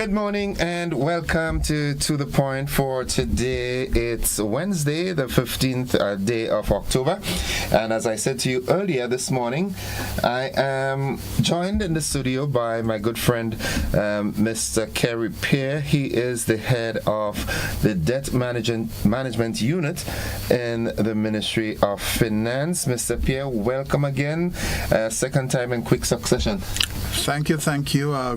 Good morning and welcome to the Point for today. It's Wednesday, the 15th day of October. And as I said to you earlier this morning, I am joined in the studio by my good friend, Mr. Kerry Pierre. He is the head of the Debt Management Unit in the Ministry of Finance. Mr. Pierre, welcome again. Second time in quick succession. Thank you.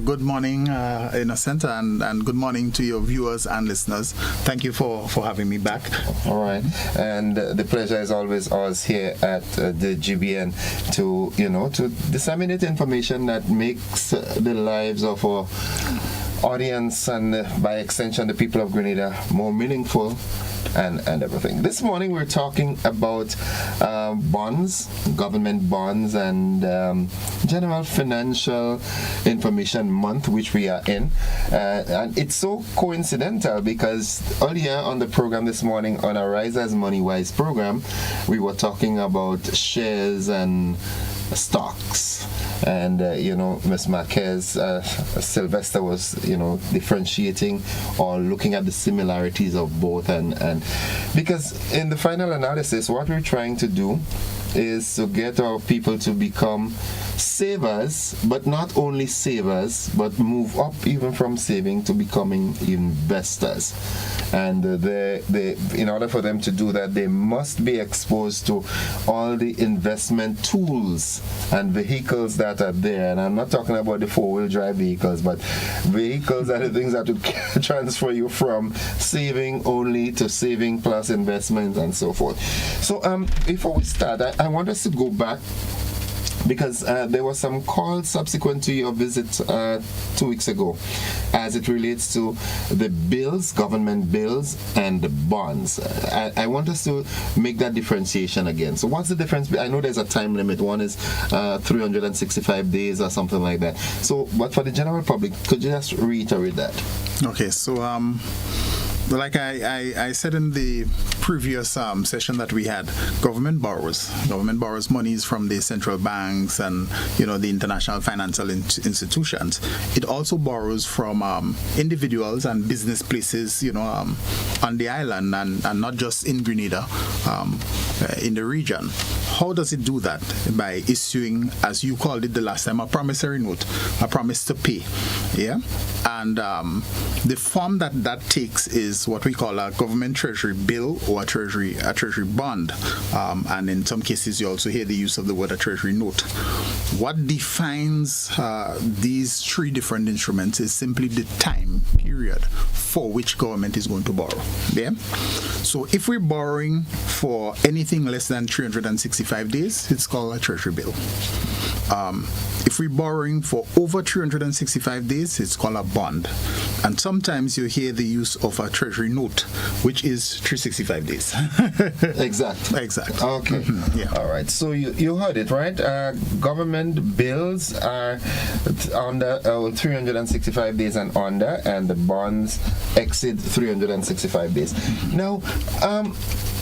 Good morning, Innocent, and good morning to your viewers and listeners. Thank you for having me back. All right, and the pleasure is always ours here at the GBN to disseminate information that makes the lives of our audience and by extension the people of Grenada more meaningful and everything. This morning we're talking about bonds, government bonds, and General Financial Information Month, which we are in. And it's so coincidental because earlier on the program this morning, on our Rise as Money Wise program, we were talking about shares and stocks. And Ms. Marquez Sylvester was differentiating or looking at the similarities of both, and because in the final analysis what we're trying to do is to get our people to become savers, but not only savers, but move up even from saving to becoming investors. And in order for them to do that, they must be exposed to all the investment tools and vehicles that are there. And I'm not talking about the four-wheel drive vehicles, but vehicles are the things that will transfer you from saving only to saving plus investments and so forth. So before we start, I want us to go back, because there was some calls subsequent to your visit 2 weeks ago as it relates to the bills, government bills, and the bonds. I want us to make that differentiation again. So what's the difference? I know there's a time limit. One is 365 days or something like that. So, but for the general public, could you just reiterate that? Okay, so like I said in the previous session that we had, government borrows monies from the central banks and the international financial institutions. It also borrows from individuals and business places on the island and not just in Grenada, in the region. How does it do that? By issuing, as you called it the last time, a promissory note, a promise to pay. Yeah, and the form that takes is what we call a government treasury bill or a treasury bond, and in some cases you also hear the use of the word a treasury note. What defines these three different instruments is simply the time period for which government is going to borrow. Yeah? So if we're borrowing for anything less than 365 days, it's called a treasury bill. If we're borrowing for over 365 days, it's called a bond. And sometimes you hear the use of a treasury note, which is 365 days. Exactly. Okay. Mm-hmm. Yeah. All right. So you heard it, right? Government bills are under 365 days and under, and the bonds exceed 365 days. Now,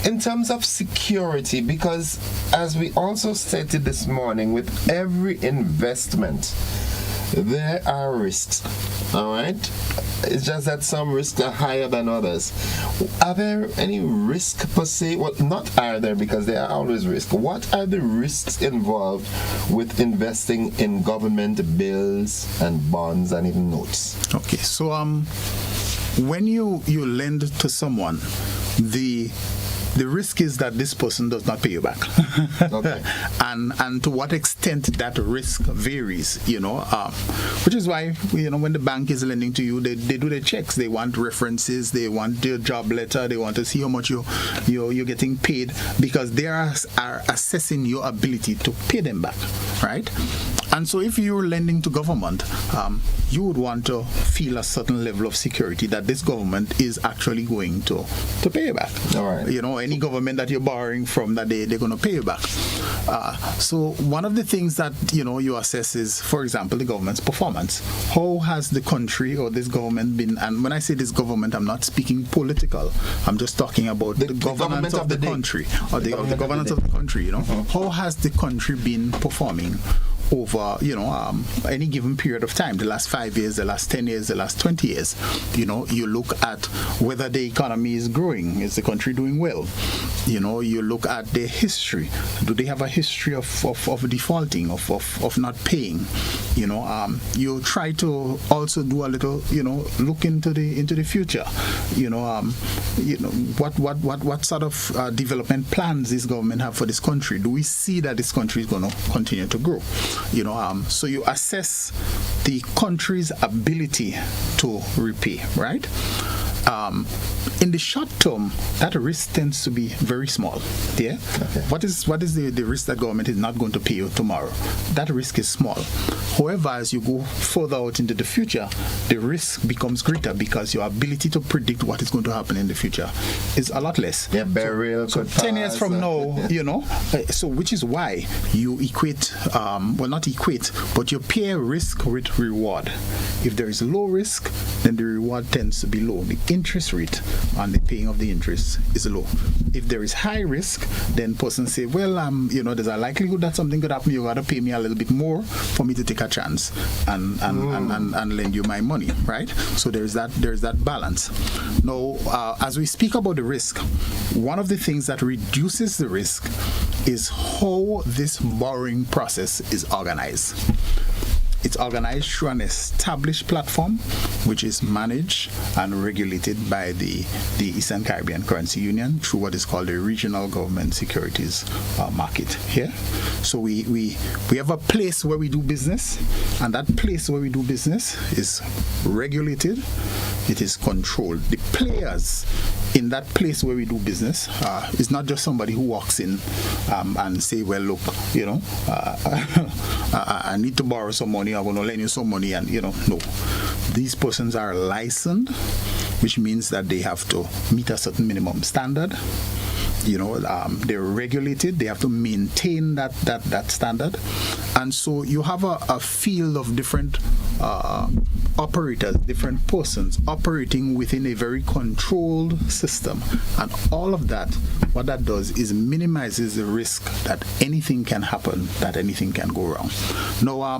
in terms of security, because as we also stated this morning, with every investment, there are risks, all right? It's just that some risks are higher than others. Are there any risks per se? Well, not are there, because there are always risks. What are the risks involved with investing in government bills and bonds and even notes? Okay, so when you lend to someone, the risk is that this person does not pay you back. Okay. And to what extent that risk varies, which is why, when the bank is lending to you, they do the checks. They want references, they want their job letter, they want to see how much you're getting paid, because they are assessing your ability to pay them back, right? And so if you're lending to government, you would want to feel a certain level of security that this government is actually going to pay you back. All right. Any government that you're borrowing from, that they're going to pay you back. So one of the things that you assess is, for example, the government's performance. How has the country or this government been? And when I say this government, I'm not speaking political. I'm just talking about the governance of the country, or the governance of the country. How has the country been performing over, any given period of time, the last 5 years, the last 10 years, the last 20 years. You look at whether the economy is growing, is the country doing well? You look at their history. Do they have a history of defaulting, of not paying? You try to also do a little, look into the future. What sort of development plans this government have for this country? Do we see that this country is going to continue to grow? So you assess the country's ability to repay, right? In the short term, that risk tends to be very small. Yeah. Okay. What is the risk that government is not going to pay you tomorrow? That risk is small. However, as you go further out into the future, the risk becomes greater because your ability to predict what is going to happen in the future is a lot less. Yeah, burial. So 10 years from now, so which is why you equate, not equate, but you pair risk with reward. If there is low risk, then the reward tends to be low. The interest rate on the paying of the interest is low. If there is high risk, then persons say, well, there's a likelihood that something could happen. You got to pay me a little bit more for me to take a chance and lend you my money, right? So there's that balance. Now, as we speak about the risk, one of the things that reduces the risk is how this borrowing process is organized. It's organized through an established platform which is managed and regulated by the Eastern Caribbean Currency Union through what is called the Regional Government Securities Market here. So we have a place where we do business, and that place where we do business is regulated, it is controlled. The players in that place where we do business is not just somebody who walks in and say, well, look, I need to borrow some money, I'm going to lend you some money, and no. These persons are licensed, which means that they have to meet a certain minimum standard. They're regulated, they have to maintain that standard. And so you have a field of different operators, different persons operating within a very controlled system. And all of that, what that does is minimizes the risk that anything can happen, that anything can go wrong. Now,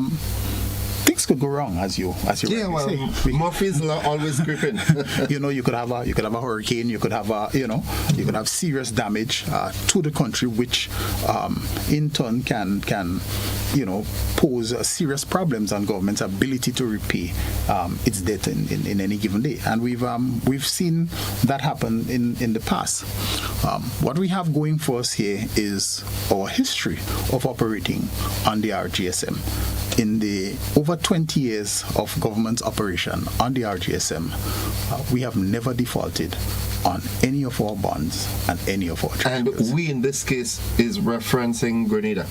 things could go wrong, as you say. Murphy's law always creeping. You could have a hurricane. You could have serious damage to the country, which in turn can pose serious problems on government's ability to repay its debt in any given day. And we've seen that happen in the past. What we have going for us here is our history of operating on the RGSM. In the over 20 years of government's operation on the RGSM, we have never defaulted on any of our bonds and any of our treasuries. And we, in this case, is referencing Grenada.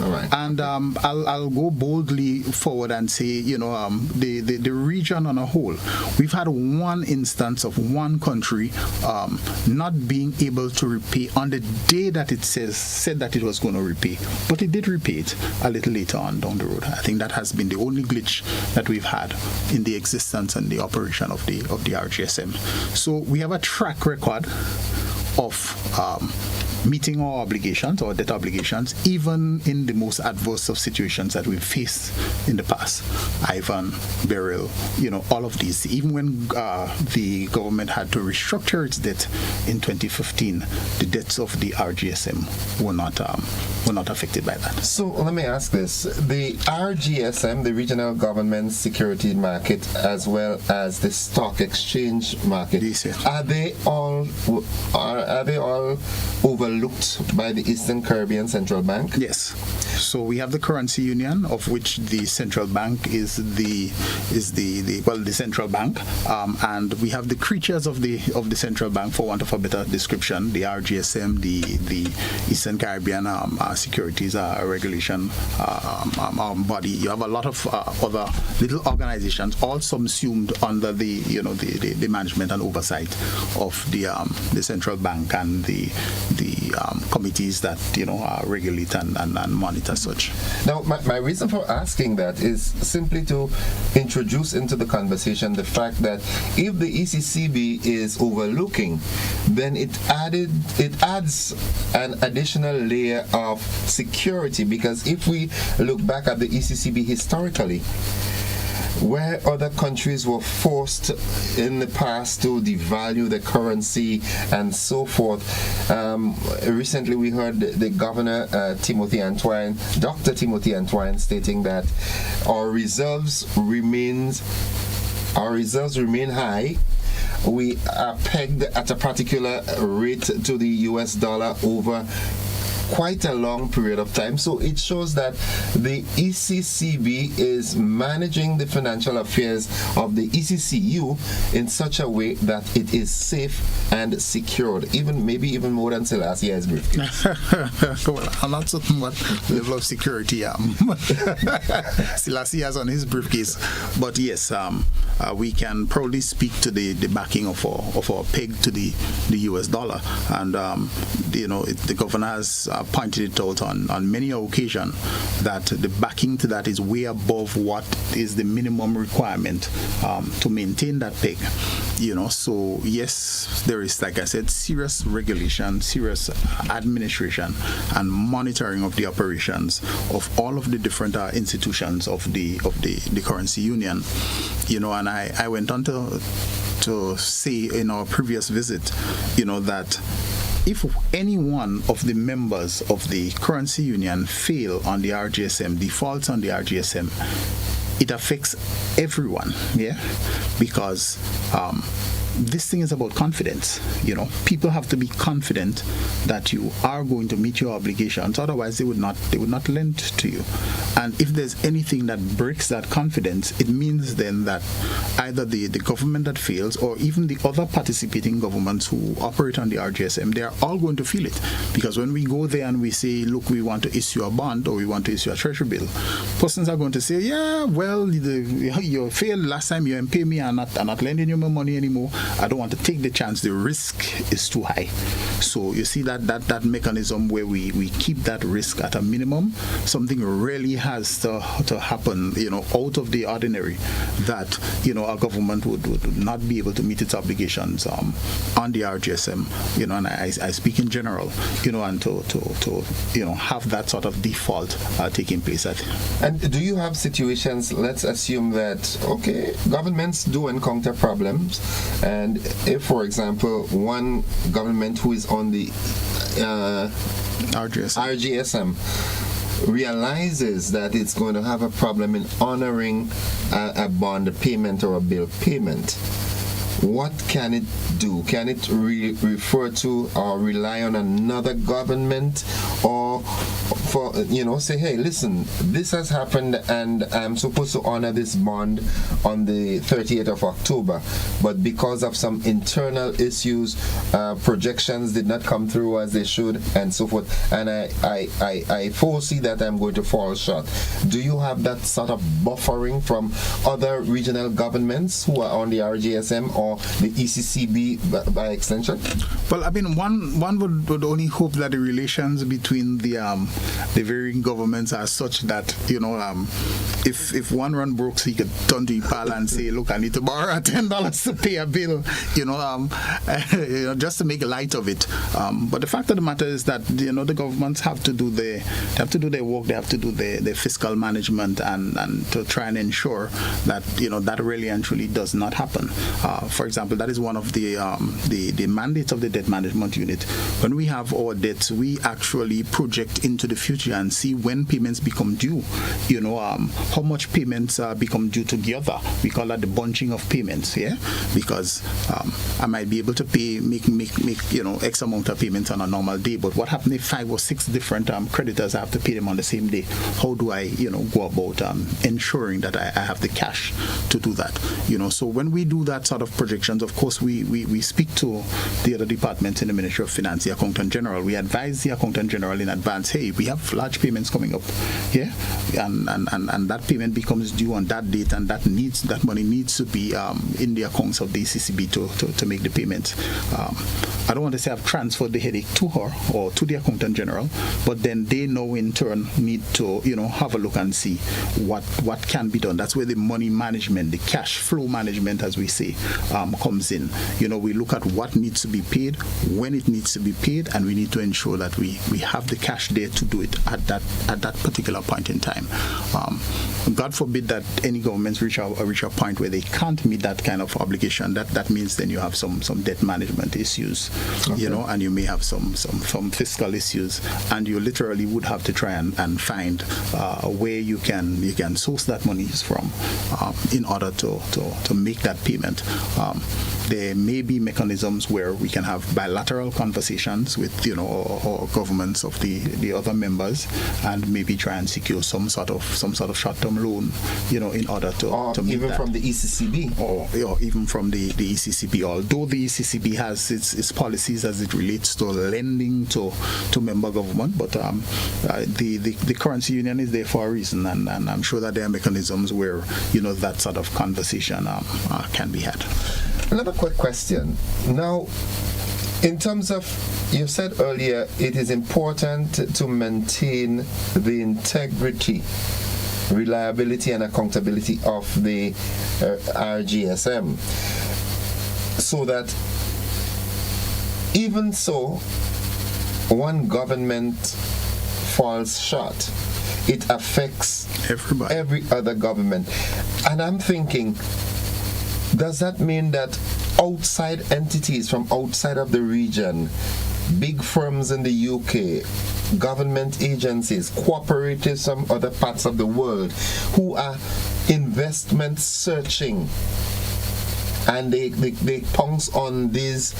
All right. And I'll go boldly forward and say, the region on a whole, we've had one instance of one country not being able to repay on the day that it said that it was going to repay, but it did repay it a little later on down the road. I think that has been the only glitch that we've had in the existence and the operation of the RGSM. So we have a track record of meeting our obligations, our debt obligations, even in the most adverse of situations that we've faced in the past. Ivan, Beryl, all of these. Even when the government had to restructure its debt in 2015, the debts of the RGSM were not affected by that. So let me ask this: the RGSM, the Regional Government Security Market, as well as the Stock Exchange Market, are they all overlooked by the Eastern Caribbean Central Bank? Yes. So we have the currency union, of which the central bank is the central bank, and we have the creatures of the central bank, for want of a better description, the RGSM, the Eastern Caribbean Securities Regulation body. You have a lot of other little organizations, all subsumed under the management and oversight of the central bank and the committees that regulate and monitor such. Now, my reason for asking that is simply to introduce into the conversation the fact that if the ECCB is overlooking then it adds an additional layer of security, because if we look back at the ECCB historically, where other countries were forced in the past to devalue the currency and so forth. Recently we heard the governor, Dr. Timothy Antoine, stating that our reserves remain high. We are pegged at a particular rate to the US dollar over quite a long period of time. So it shows that the ECCB is managing the financial affairs of the ECCU in such a way that it is safe and secured, maybe even more than Selassie's briefcase. Well, I'm not certain what level of security Selassie has on his briefcase, but yes, we can probably speak to the backing of our peg to the US dollar, and the governor has pointed it out on many occasions that the backing to that is way above what is the minimum requirement to maintain that peg. So yes, there is, like I said, serious regulation, serious administration and monitoring of the operations of all of the different institutions of the currency union. And I went on to say in our previous visit, that if any one of the members of the currency union fail on the RGSM, defaults on the RGSM, it affects everyone, because this thing is about confidence. People have to be confident that you are going to meet your obligations. Otherwise, they would not lend to you. And if there's anything that breaks that confidence, it means then that either the government that fails or even the other participating governments who operate on the RGSM, they are all going to feel it. Because when we go there and we say, look, we want to issue a bond or we want to issue a treasury bill, persons are going to say, yeah, well, you failed last time, you pay me, I'm not lending you my money anymore. I don't want to take the chance. The risk is too high. So you see that mechanism where we keep that risk at a minimum. Something really has to happen, out of the ordinary, that our government would not be able to meet its obligations on the RGSM. And I speak in general, and to have that sort of default taking place. And do you have situations? Let's assume that governments do encounter problems. And if, for example, one government who is on the RGSM realizes that it's going to have a problem in honoring a bond payment or a bill payment, what can it do? Can it refer to or rely on another government, or say, hey, listen, this has happened and I'm supposed to honor this bond on the 30th of October, but because of some internal issues, projections did not come through as they should, and so forth, and I foresee that I'm going to fall short. Do you have that sort of buffering from other regional governments who are on the RGSM or the ECCB by extension? Well, I mean, one would only hope that the relations between the varying governments are such that if one run broke, he could turn to Ipala and say, look, I need to borrow $10 to pay a bill, just to make light of it. But the fact of the matter is that the governments have to do their work. They have to do their fiscal management and to try and ensure that that really and truly does not happen. For example, that is one of the mandates of the debt management unit. When we have our debts, we actually project into the future and see when payments become due. How much payments become due together. We call that the bunching of payments. Because I might be able to make X amount of payments on a normal day, but what happens if 5 or 6 different creditors, I have to pay them on the same day? How do I go about ensuring that I have the cash to do that? So when we do that sort of projections, of course we speak to the other departments in the Ministry of Finance, the Accountant General. We advise the Accountant General in advance, hey, we have large payments coming up, and that payment becomes due on that date, and that money needs to be in the accounts of the ECCB to make the payment. I don't want to say I've transferred the headache to her or to the accountant general, but then they now in turn need to have a look and see what can be done. That's where the money management, the cash flow management, as we say, comes in. We look at what needs to be paid, when it needs to be paid, and we need to ensure that we have the cash there to do it at that particular point in time. God forbid that any governments reach a point where they can't meet that kind of obligation. That means then you have some debt management issues, okay. And you may have some fiscal issues, and you literally would have to try and find where you can source that money from in order to make that payment. There may be mechanisms where we can have bilateral conversations with or governments of the other members, and maybe try and secure some sort of short-term loan, in order to meet even that. from the ECCB, or even from the ECCB. Although the ECCB has its policies as it relates to lending to member government, but the currency union is there for a reason, and I'm sure that there are mechanisms where that sort of conversation can be had. Another quick question. Now, in terms of, you said earlier, it is important to maintain the integrity, reliability, and accountability of the RGSM, so that even so, one government falls short, it affects everybody, every other government. And I'm thinking, does that mean that outside entities from outside of the region, big firms in the UK, government agencies, cooperatives from other parts of the world, who are investment searching, and they pounce on these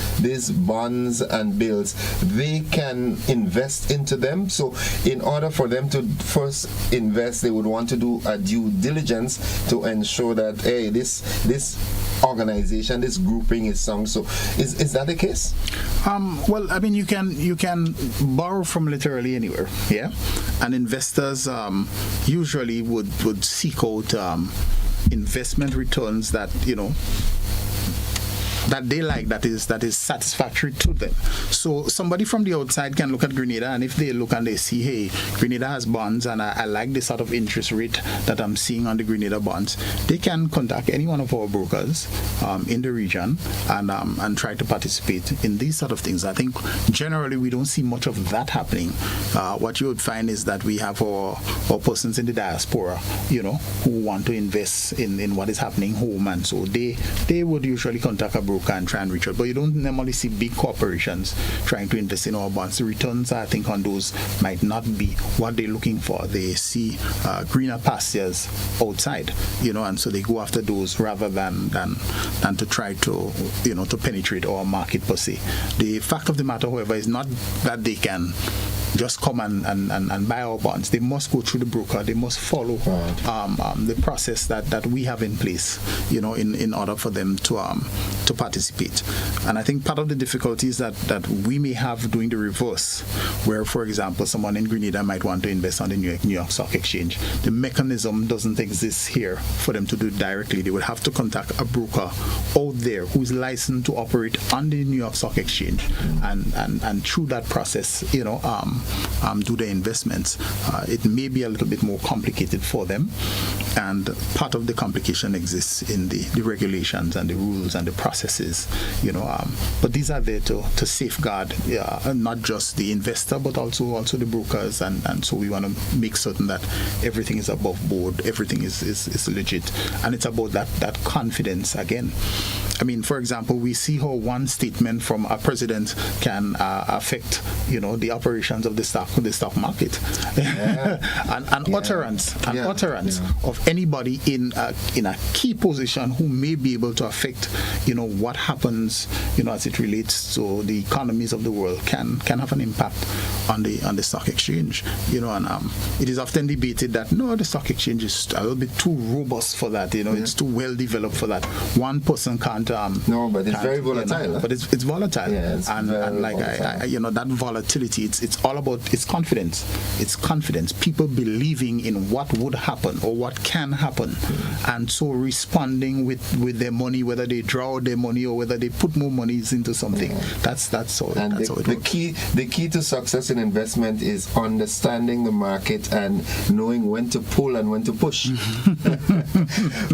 bonds and bills, they can invest into them? So in order for them to first invest, they would want to do a due diligence to ensure that, hey, this organization, this grouping is sound. So is that the case? Well, I mean, you can borrow from literally anywhere, and investors usually would seek out investment returns that that they like, that is satisfactory to them. So somebody from the outside can look at Grenada, and if they look and they see, hey, Grenada has bonds, and I like the sort of interest rate that I'm seeing on the Grenada bonds, they can contact any one of our brokers in the region and try to participate in these sort of things. I think generally we don't see much of that happening. What you would find is that we have our persons in the diaspora, who want to invest in what is happening home, and so they would usually contact a broker and try and reach out. But you don't normally see big corporations trying to invest in our bonds. The returns, I think, on those might not be what they're looking for. They see greener pastures outside, and so they go after those rather than to try to penetrate our market per se. The fact of the matter, however, is not that they can just come and buy our bonds. They must go through the broker. They must follow the process that we have in place, in order for them to participate. And I think part of the difficulty is that we may have doing the reverse, where, for example, someone in Grenada might want to invest on the New York Stock Exchange. The mechanism doesn't exist here for them to do it directly. They would have to contact a broker out there who's licensed to operate on the New York Stock Exchange, and through that process, do the investments. It may be a little bit more complicated for them, and part of the complication exists in the regulations and the rules and the processes, but these are there to safeguard not just the investor but also the brokers, and so we want to make certain that everything is above board, everything is legit, and it's about that confidence again. I mean, for example, we see how one statement from a president can affect, the operations of the stock market, utterance of anybody in a key position who may be able to affect, what happens, as it relates to the economies of the world can have an impact on the stock exchange, and it is often debated that no, the stock exchange is a little bit too robust for that, it's too well developed for that. One person can't. No, but it's very volatile. But it's volatile, yeah, it's and like volatile. That volatility, it's all about it's confidence. It's confidence. People believing in what would happen or what can happen, and so responding with their money, whether they draw their money or whether they put more monies into something. That's all. And that's how it works. The key to success in investment is understanding the market and knowing when to pull and when to push.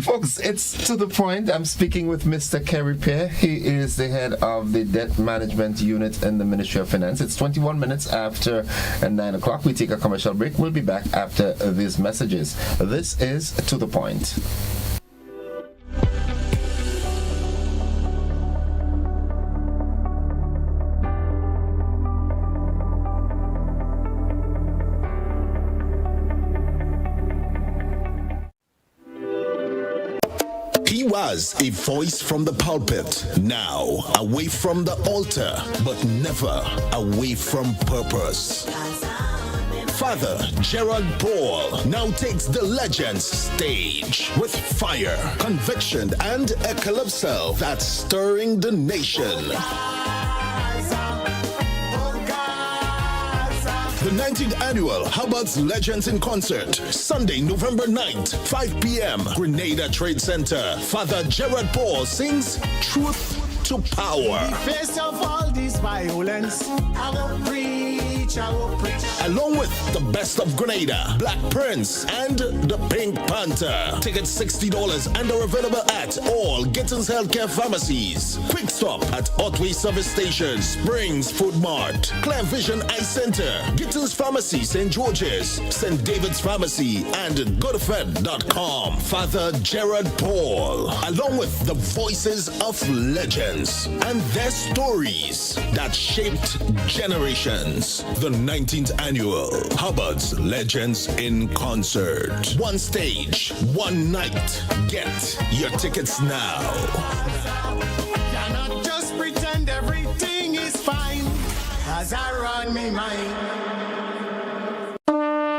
Folks, it's to the point. I'm speaking with Mr. Kerry Pierre. He is the head of the debt management unit in the Ministry of Finance. It's 21 minutes after 9 o'clock. We take a commercial break. We'll be back after these messages. This is To the Point. He was a voice from the pulpit, now away from the altar, but never away from purpose. Father Gerald Paul now takes the Legends stage with fire, conviction, and a calypso that's stirring the nation. The 19th annual Hubbard's Legends in Concert, Sunday, November 9th, 5 p.m., Grenada Trade Center. Father Gerard Paul sings Truth to Power. In the face of all this violence, I will preach, I will preach. Along with the best of Grenada, Black Prince, and the Pink Panther. Tickets $60 and are available at all Gittins Healthcare Pharmacies. Quick Stop at Otway Service Station, Springs Food Mart, Clear Vision Eye Center, Gittins Pharmacy, St. George's, St. David's Pharmacy, and GoToFed.com. Father Gerard Paul, along with the voices of legends and their stories that shaped generations. The 19th annual Hubbard's Legends in Concert. One stage, one night. Get your tickets now. Cannot just pretend everything is fine as I run me mind.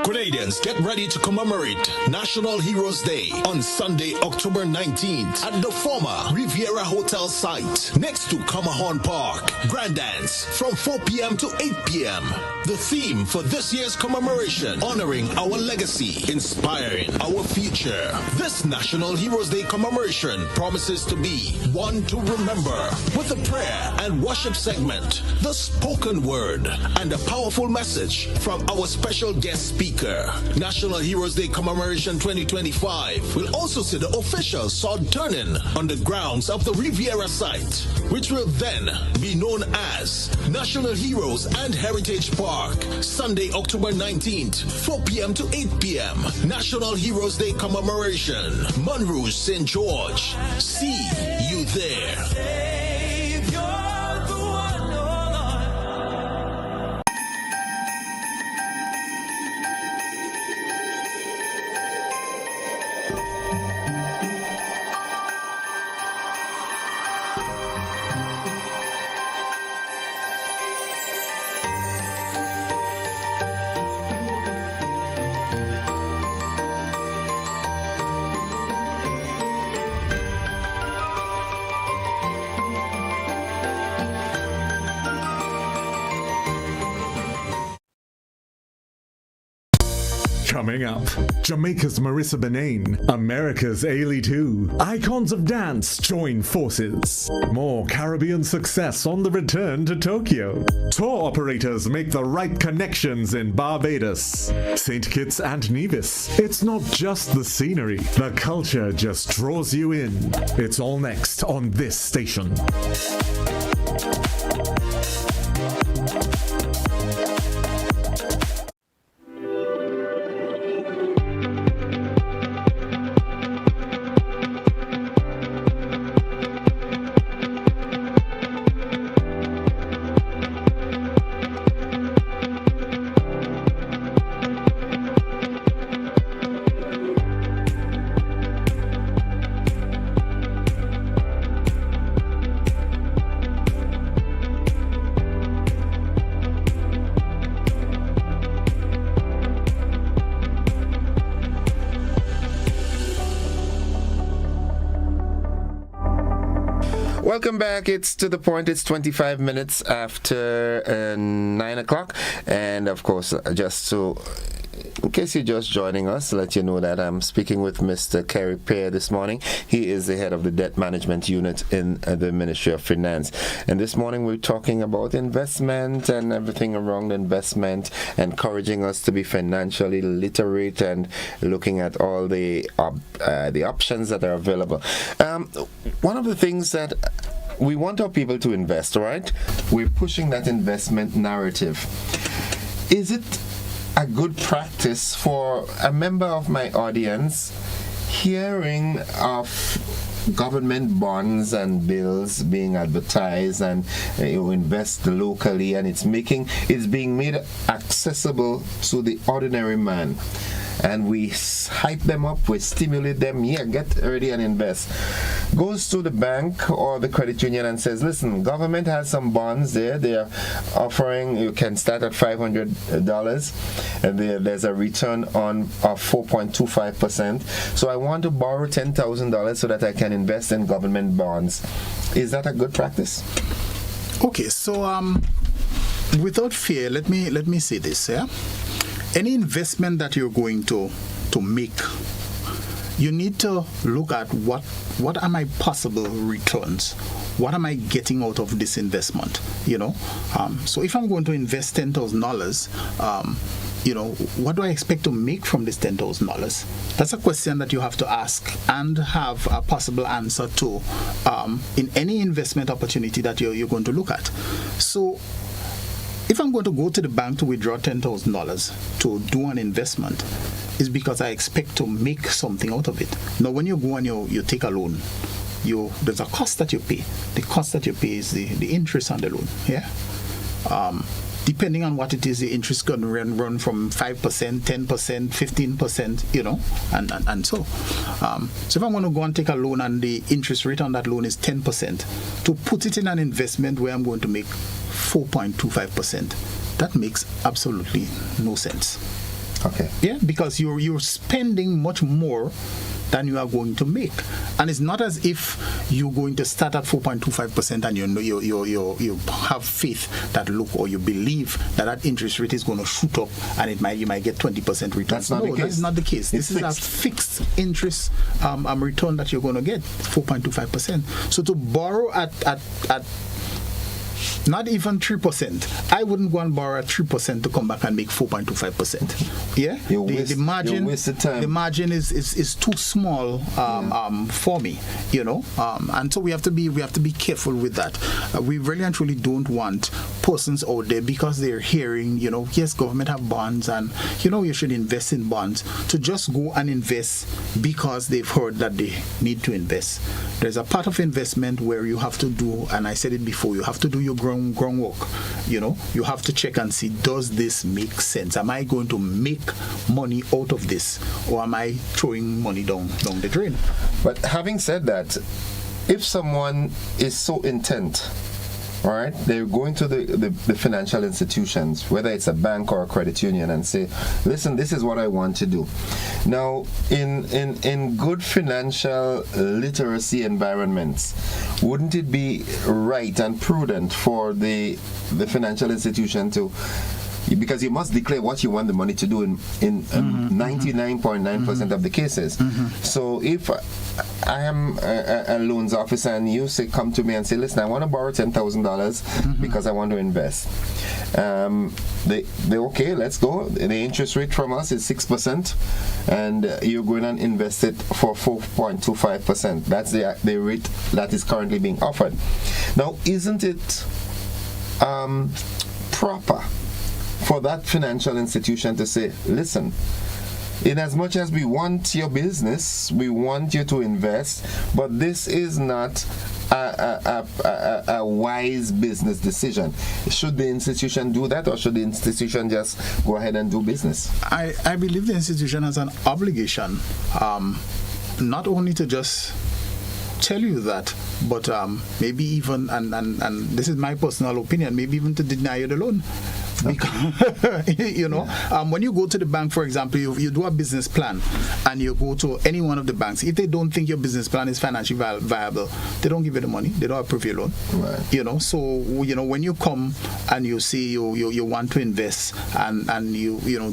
Grenadians, get ready to commemorate National Heroes Day on Sunday, October 19th at the former Riviera Hotel site next to Comahorn Park. Grand Dance from 4 p.m. to 8 p.m. The theme for this year's commemoration, honoring our legacy, inspiring our future. This National Heroes Day commemoration promises to be one to remember with a prayer and worship segment, the spoken word, and a powerful message from our special guest speaker. National Heroes Day Commemoration 2025 will also see the official sword turning on the grounds of the Riviera site, which will then be known as National Heroes and Heritage Park. Sunday, October 19th, 4 p.m. to 8 p.m. National Heroes Day Commemoration, Monrouge, St. George. See you there. Coming up, Jamaica's Marissa Benaine, America's Ailey 2, icons of dance join forces. More Caribbean success on the return to Tokyo. Tour operators make the right connections in Barbados. St. Kitts and Nevis. It's not just the scenery, the culture just draws you in. It's all next on this station. Welcome back. It's To The Point. It's 25 minutes after 9 o'clock. And of course, in case you're just joining us, let you know that I'm speaking with Mr. Kerry Pierre this morning. He is the head of the Debt Management Unit in the Ministry of Finance. And this morning we're talking about investment and everything around investment, encouraging us to be financially literate and looking at all the options that are available. One of the things that we want our people to invest, right? We're pushing that investment narrative. Is it a good practice for a member of my audience hearing of government bonds and bills being advertised and you invest locally, and it's being made accessible to the ordinary man, and we hype them up, we stimulate them, get ready and invest, goes to the bank or the credit union and says, listen, government has some bonds there, they're offering, you can start at $500 and there's a return of 4.25%, so I want to borrow $10,000 so that I can invest in government bonds. Is that a good practice? Okay, so without fear, let me say this, yeah? Any investment that you're going to make, you need to look at what are my possible returns. What am I getting out of this investment? So if I'm going to invest $10,000, what do I expect to make from this $10,000? That's a question that you have to ask and have a possible answer to in any investment opportunity that you're going to look at. So if I'm going to go to the bank to withdraw $10,000 to do an investment, it's because I expect to make something out of it. Now, when you go and you take a loan, there's a cost that you pay. The cost that you pay is the interest on the loan. Yeah. Depending on what it is, the interest can run from 5%, 10%, 15%, and so. So if I'm going to go and take a loan and the interest rate on that loan is 10%, to put it in an investment where I'm going to make 4.25%, that makes absolutely no sense. Okay. Yeah, because you're spending much more than you are going to make, and it's not as if you're going to start at 4.25% and you have faith that or you believe that interest rate is going to shoot up and you might get 20% return. That's not the case. That's not the case. This is a fixed interest return that you're going to get, 4.25%. So to borrow at not even 3%. I wouldn't go and borrow at 3% to come back and make 4.25%. Yeah, the margin is too small for me. And so we have to be careful with that. We really and truly don't want persons out there, because they're hearing, yes, government have bonds and you should invest in bonds, to just go and invest because they've heard that they need to invest. There's a part of investment where you have to do, and I said it before, you have to do your groundwork. You have to check and see, does this make sense? Am I going to make money out of this, or am I throwing money down the drain? But having said that, if someone is so intent, all right, they're going to the financial institutions, whether it's a bank or a credit union, and say, listen, this is what I want to do. Now, in good financial literacy environments, wouldn't it be right and prudent for the financial institution to, because you must declare what you want the money to do in 99.9% of the cases. So if I am a loans officer and you come to me and say, listen, I want to borrow $10,000 because I want to invest. They okay, let's go. The interest rate from us is 6%, and you're going and invest it for 4.25%. That's the rate that is currently being offered. Now, isn't it proper for that financial institution to say, listen, in as much as we want your business, we want you to invest, but this is not a wise business decision. Should the institution do that, or should the institution just go ahead and do business? I believe the institution has an obligation not only to just tell you that, but maybe even, and this is my personal opinion, maybe even to deny you the loan. Because, when you go to the bank, for example, you do a business plan and you go to any one of the banks. If they don't think your business plan is financially viable, they don't give you the money. They don't approve your loan. Right. So when you come and you say you want to invest and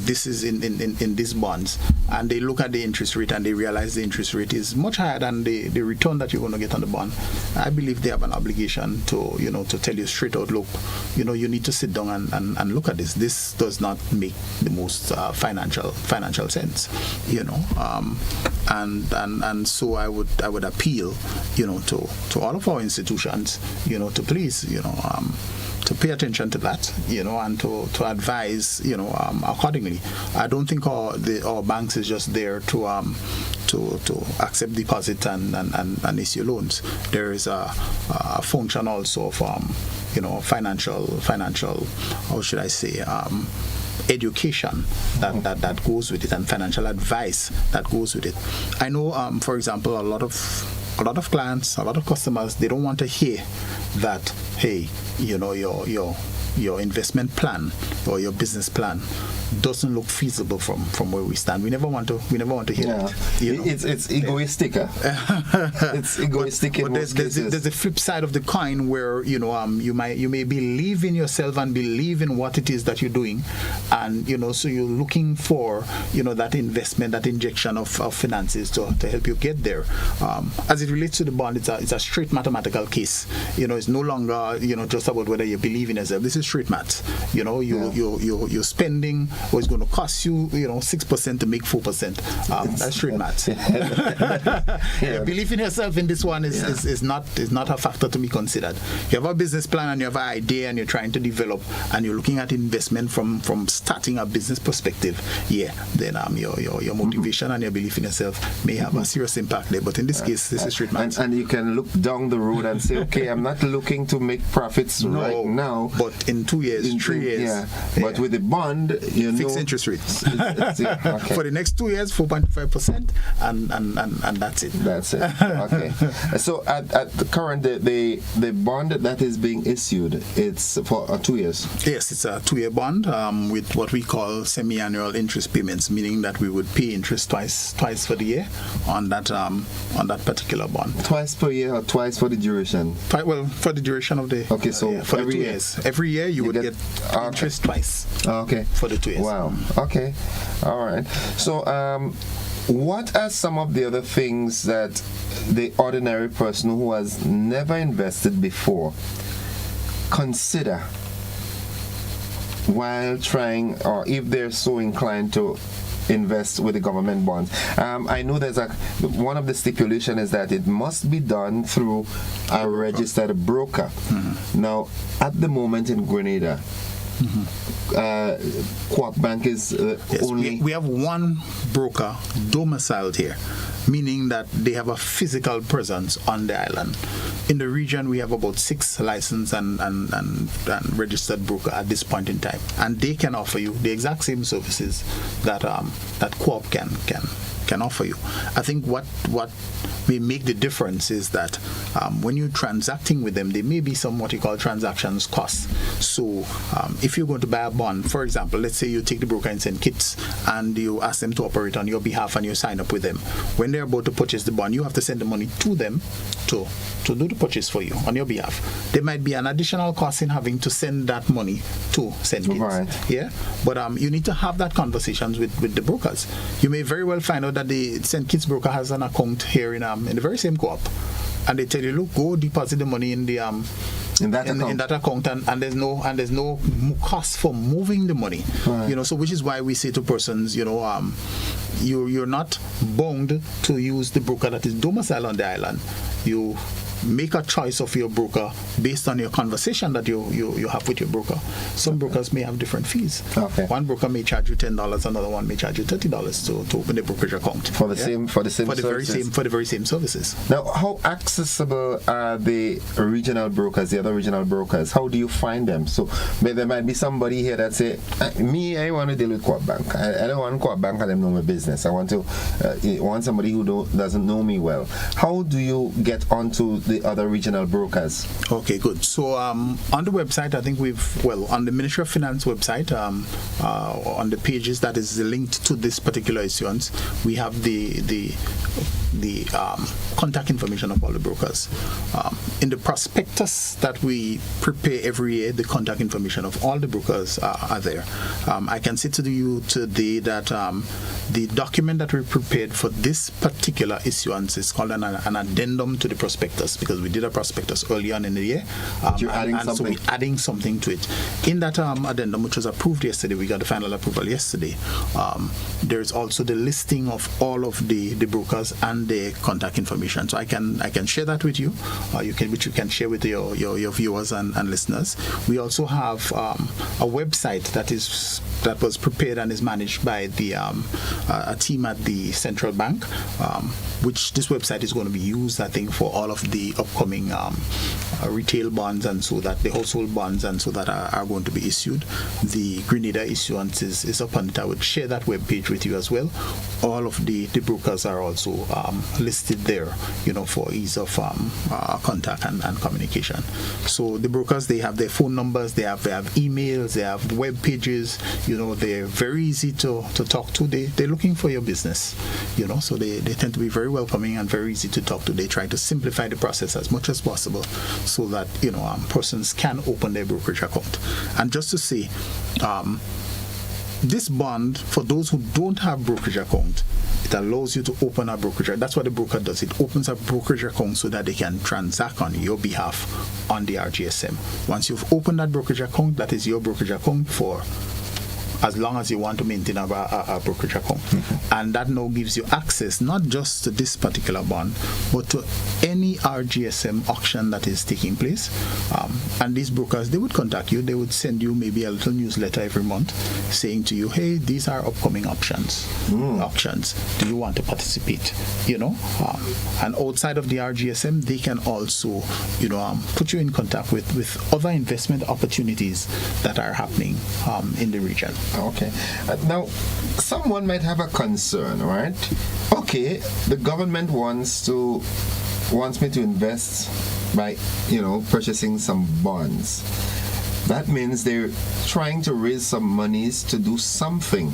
this is in these bonds, and they look at the interest rate and they realize the interest rate is much higher than the return that you're going to get on the bond, I believe they have an obligation to tell you straight out, look, you need to sit down and look at this. This does not make the most financial sense, and so I would appeal, to all of our institutions, to please, to pay attention to that, and to advise, accordingly. I don't think our banks is just there to accept deposit and issue loans. There is a function also of financial, how should I say, education that goes with it, and financial advice that goes with it. I know, for example, a lot of clients, a lot of customers, they don't want to hear that, hey, your investment plan or your business plan doesn't look feasible from where we stand. We never want to hear that. It's egoistic. It's egoistic in most cases. There's a flip side of the coin where you may believe in yourself and believe in what it is that you're doing, and so you're looking for that investment, that injection of finances to help you get there. As it relates to the bond, it's a straight mathematical case. It's no longer just about whether you believe in yourself. This is straight maths. You're spending what it's going to cost you 6% to make 4%. That's straight maths. Belief in yourself in this one is not a factor to be considered. You have a business plan and you have an idea and you're trying to develop and you're looking at investment from starting a business perspective. Then your motivation and your belief in yourself may have a serious impact there. But in this case, this is straight maths. And you can look down the road and say, okay, I'm not looking to make profits right now, but in 2 years, 3 years. But with the bond, fixed interest rates okay. for the next 2 years, 4.5%, and that's it. That's it. Okay. So at the current, the bond that is being issued, it's for 2 years. Yes, it's a 2-year bond with what we call semi-annual interest payments, meaning that we would pay interest twice for the year on that particular bond. Twice per year or twice for the duration? For the duration of the. Okay, so for the 2 years. Every year you would get interest twice. Okay. For the 2 years. Wow. Okay. All right. So, what are some of the other things that the ordinary person who has never invested before consider while trying, or if they're so inclined to invest with the government bonds? I know there's one of the stipulation is that it must be done through a registered broker. Mm-hmm. Now, at the moment in Grenada, Co-op Bank is only... We have one broker domiciled here, meaning that they have a physical presence on the island. In the region, we have about 6 licensed and registered broker at this point in time, and they can offer you the exact same services that Co-op can offer you. I think what may make the difference is that when you're transacting with them, there may be some what you call transactions costs. So if you're going to buy a bond, for example, let's say you take the broker in St. Kitts and you ask them to operate on your behalf and you sign up with them. When they're about to purchase the bond, you have to send the money to them to do the purchase for you on your behalf. There might be an additional cost in having to send that money to St. Kitts. Right. Yeah, but you need to have that conversations with the brokers. You may very well find out that the St. Kitts broker has an account here in the very same co-op, and they tell you, look, go deposit the money in the in that account, and there's no cost for moving the money. Right. So which is why we say to persons, you're not bound to use the broker that is domiciled on the island. You make a choice of your broker based on your conversation that you have with your broker. Some brokers may have different fees. Okay. One broker may charge you $10, another one may charge you $30 to open a brokerage account. For the same very same services. Now, how accessible are the regional brokers, the other regional brokers? How do you find them? So there might be somebody here that say, I want to deal with Co-op Bank. I don't want Co-op Bank and them know my business. I want somebody who doesn't know me well. How do you get onto the other regional brokers? Okay, good. So on the website, I think on the Ministry of Finance website, on the pages that is linked to this particular issuance, we have the contact information of all the brokers. In the prospectus that we prepare every year, the contact information of all the brokers are there. I can say to you today that the document that we prepared for this particular issuance is called an addendum to the prospectus, because we did a prospectus early on in the year. You're adding something. So we're adding something to it. In that addendum, which was approved yesterday, we got the final approval yesterday. There's also the listing of all of the brokers and their contact information. So I can share that with you. Which you can share with your viewers and listeners. We also have a website that was prepared and is managed by a team at the central bank, which this website is going to be used, I think, for all of the upcoming retail bonds, and so that the household bonds and so that are going to be issued. The Grenada issuance is up on it. I would share that web page with you as well. All of the brokers are also listed there, for ease of contact and communication. So the brokers, they have their phone numbers, they have emails, they have web pages. They're very easy to talk to. They're looking for your business, so they tend to be very welcoming and very easy to talk to. They try to simplify the process as much as possible so that persons can open their brokerage account. And just to say, this bond, for those who don't have brokerage account, it allows you to open a brokerage. That's what the broker does. It opens a brokerage account so that they can transact on your behalf on the RGSM. Once you've opened that brokerage account, that is your brokerage account for as long as you want to maintain a brokerage account. And that now gives you access not just to this particular bond, but to any RGSM auction that is taking place. And these brokers, they would contact you. They would send you maybe a little newsletter every month saying to you, hey, these are upcoming auctions. Do you want to participate? And outside of the RGSM, they can also, put you in contact with other investment opportunities that are happening in the region. Okay. Now, someone might have a concern, right? Okay, the government wants me to invest by, purchasing some bonds. That means they're trying to raise some monies to do something.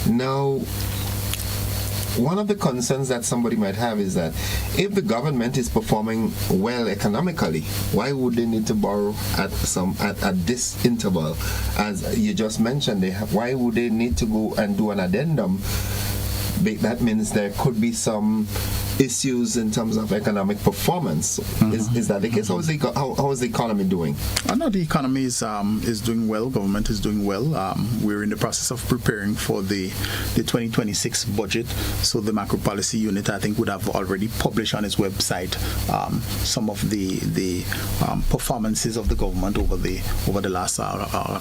Now, one of the concerns that somebody might have is that if the government is performing well economically, why would they need to borrow at this interval? As you just mentioned, why would they need to go and do an addendum? That means there could be some issues in terms of economic performance. Is that the case? How is the economy doing? I know the economy is doing well. Government is doing well. We're in the process of preparing for the 2026 budget. So the macro policy unit, I think, would have already published on its website some of the performances of the government over the last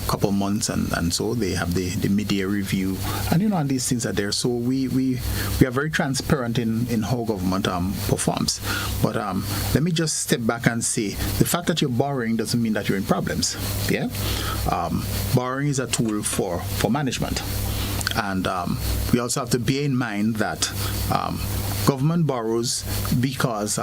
couple of months, and so they have the mid-year review, and these things are there. So we are very transparent in how government performs. But let me just step back and say, the fact that you're borrowing doesn't mean that you're in problems. Yeah, borrowing is a tool for management, and we also have to bear in mind that government borrows because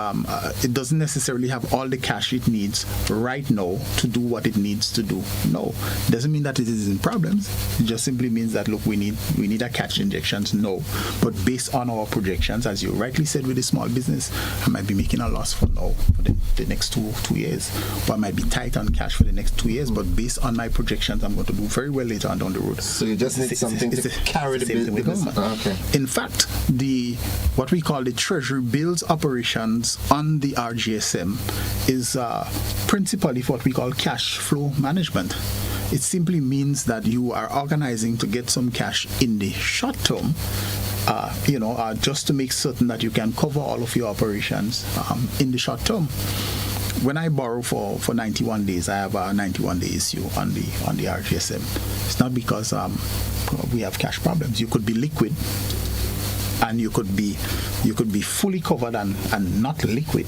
it doesn't necessarily have all the cash it needs right now to do what it needs to do. No, it doesn't mean that it is in problems. It just simply means that, look, we need a cash injections. No, but based on our projections, as you rightly said with the small business, I might be making a loss for the next two years, or I might be tight on cash for the next 2 years. But based on my projections, I'm going to do very well later on down the road. So you just need something to carry the business. Okay. In fact, what we call the treasury bills operations on the RGSM is principally what we call cash flow management. It simply means that you are organizing to get some cash in the short term, just to make certain that you can cover all of your operations in the short term. When I borrow for 91 days, I have a 91-day issue on the RGSM. It's not because we have cash problems. You could be liquid, and you could be fully covered and not liquid.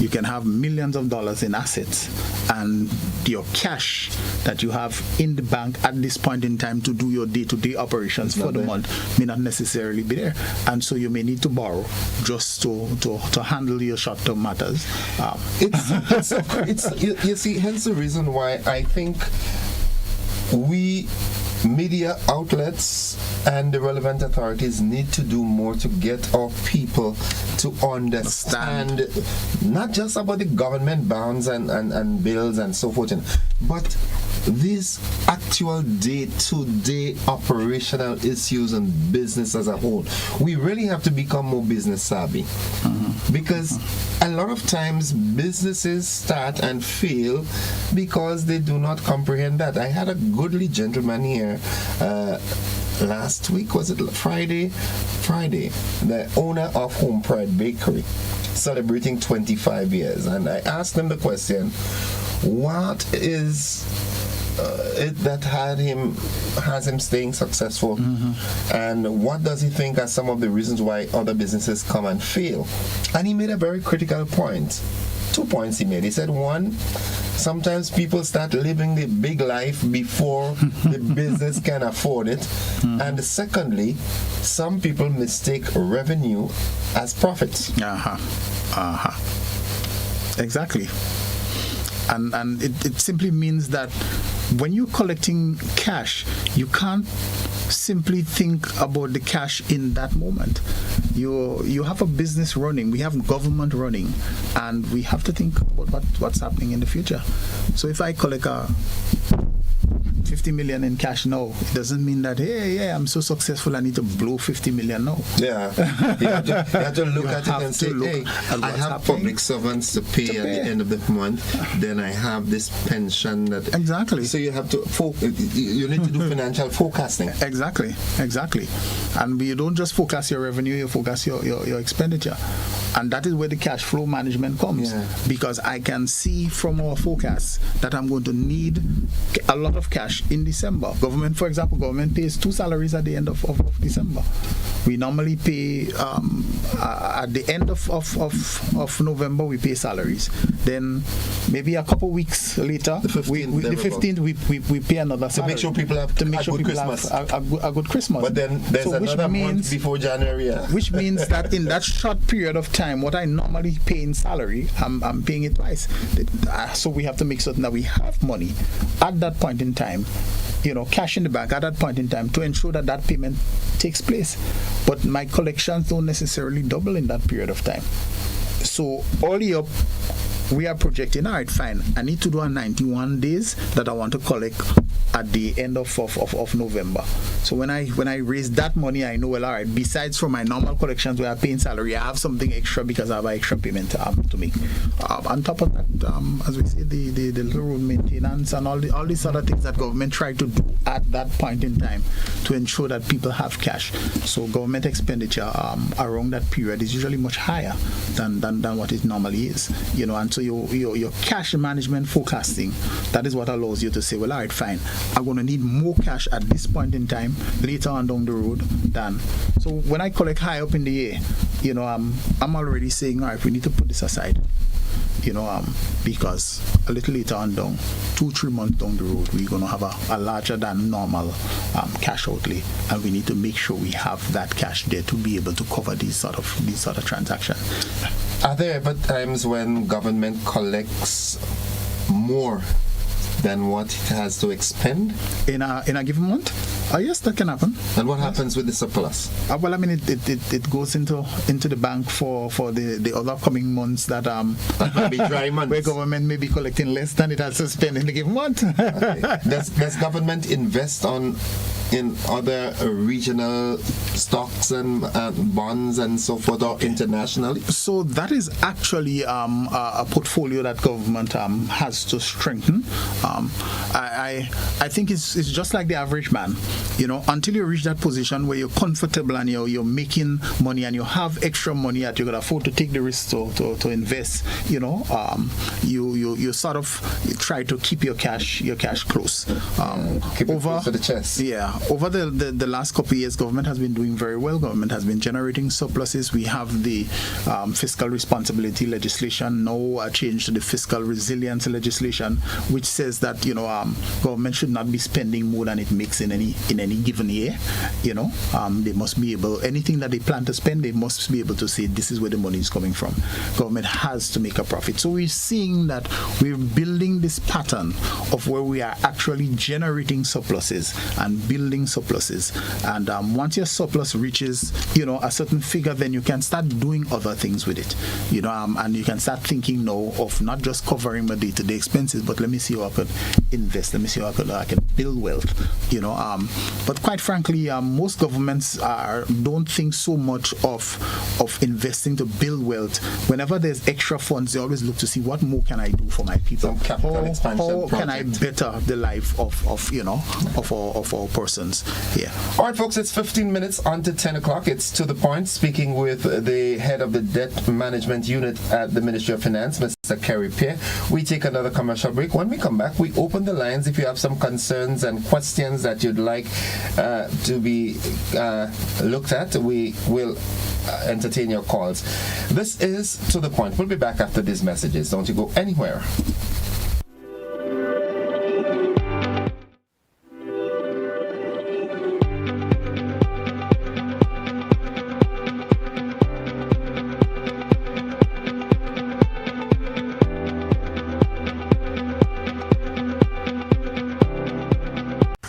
You can have millions of dollars in assets, and your cash that you have in the bank at this point in time to do your day-to-day operations for the month may not necessarily be there, and so you may need to borrow just to handle your short-term matters. You see, hence the reason why I think we media outlets and the relevant authorities need to do more to get our people to understand not just about the government bonds and bills and so forth, but these actual day-to-day operational issues and business as a whole. We really have to become more business savvy, because a lot of times businesses start and fail because they do not comprehend that. I had a goodly gentleman here last week, was it Friday, the owner of Home Pride Bakery, celebrating 25 years, and I asked him the question, what is it that has him staying successful, and what does he think are some of the reasons why other businesses come and fail? And he made a very critical point. 2 points he made. He said, one, sometimes people start living the big life before the business can afford it, and secondly, some people mistake revenue as profit. Exactly. And it simply means that when you're collecting cash, you can't simply think about the cash in that moment. You have a business running, we have government running, and we have to think about what's happening in the future. So if I collect 50 million in cash now, it doesn't mean that, hey, I'm so successful, I need to blow 50 million now. Yeah. You have to look at it and say, hey, I have public servants to pay at the end of the month, then I have this pension that... Exactly. So you have to, you need to do financial forecasting. Exactly. And you don't just forecast your revenue, you forecast your expenditure. And that is where the cash flow management comes. Yeah. Because I can see from our forecasts that I'm going to need a lot of cash in December. Government, for example, pays 2 salaries at the end of December. We normally pay at the end of November, we pay salaries. Then maybe a couple weeks later, the 15th we pay another salary. To make sure people have a good Christmas. But then there's another month before January. Yeah. Which means that in that short period of time, what I normally pay in salary, I'm paying it twice. So we have to make certain that we have money at that point in time, cash in the bank at that point in time to ensure that payment takes place. But my collections don't necessarily double in that period of time. So all up, we are projecting, all right, fine, I need to do a 91 days that I want to collect at the end of November. So when I raise that money, I know, well, all right, besides from my normal collections where I pay in salary, I have something extra because I have an extra payment to make. On top of that, as we say, the little road maintenance and all these other things that government try to do at that point in time to ensure that people have cash. So government expenditure around that period is usually much higher than what it normally is. And so your cash management forecasting, that is what allows you to say, well, all right, fine, I'm going to need more cash at this point in time, later on down the road than. So when I collect high up in the year, I'm already saying, all right, we need to put this aside. Because a little later on down, 2-3 months down the road, we're going to have a larger than normal cash outlay, and we need to make sure we have that cash there to be able to cover these sort of transactions. Are there ever times when government collects more than what it has to expend in a given month? Yes, that can happen. And what happens with the surplus? Well, I mean, it goes into the bank for the other coming months that might be dry months, where government may be collecting less than it has to spend in a given month. Okay. Does government invest in other regional stocks and bonds and so forth, or internationally? So that is actually a portfolio that government has to strengthen. I think it's just like the average man. until you reach that position where you're comfortable and you're making money and you have extra money that you can afford to take the risk to invest, you sort of try to keep your cash close. Keep it close to the chest. Yeah, over the last couple of years, government has been doing very well. Government has been generating surpluses. We have the fiscal responsibility legislation, now a change to the fiscal resilience legislation, which says that government should not be spending more than it makes in any given year. They must be able, anything that they plan to spend, they must be able to say this is where the money is coming from. Government has to make a profit. So we're seeing that we're building this pattern of where we are actually generating surpluses and building surpluses. And once your surplus reaches, a certain figure, then you can start doing other things with it, and you can start thinking now of not just covering my day-to-day expenses, but let me see how I could invest. Let me see how I can build wealth. But quite frankly, most governments don't think so much of investing to build wealth. Whenever there's extra funds, they always look to see what more can I do for my people. How can I better the life of our persons here? All right, folks, it's 15 minutes on to 10 o'clock. It's To the Point, speaking with the head of the Debt Management Unit at the Ministry of Finance, Mr. Kerry, Pierre. We take another commercial break. When we come back, we open the lines. If you have some concerns and questions that you'd like to be looked at, we will entertain your calls. This is To the Point. We'll be back after these messages. Don't you go anywhere.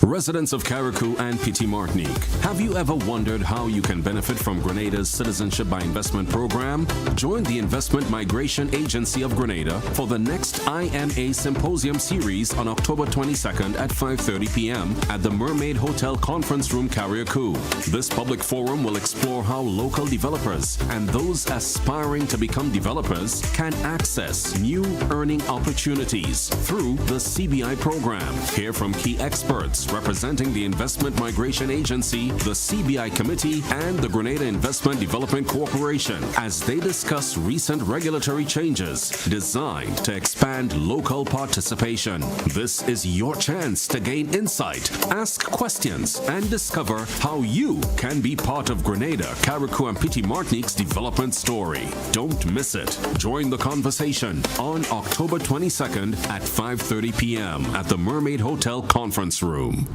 Residents of Carriacou and Petit Martinique, have you ever wondered how you can benefit from Grenada's Citizenship by Investment program? Join the Investment Migration Agency of Grenada for the next IMA Symposium Series on October 22nd at 5:30 p.m. at the Mermaid Hotel Conference Room, Carriacou. This public forum will explore how local developers and those aspiring to become developers can access new earning opportunities through the CBI program. Hear from key experts representing the Investment Migration Agency, the CBI Committee, and the Grenada Investment Development Corporation as they discuss recent regulatory changes designed to expand local participation. This is your chance to gain insight, ask questions, and discover how you can be part of Grenada, Carriacou, and Petit Martinique's development story. Don't miss it. Join the conversation on October 22nd at 5:30 p.m. at the Mermaid Hotel Conference Room.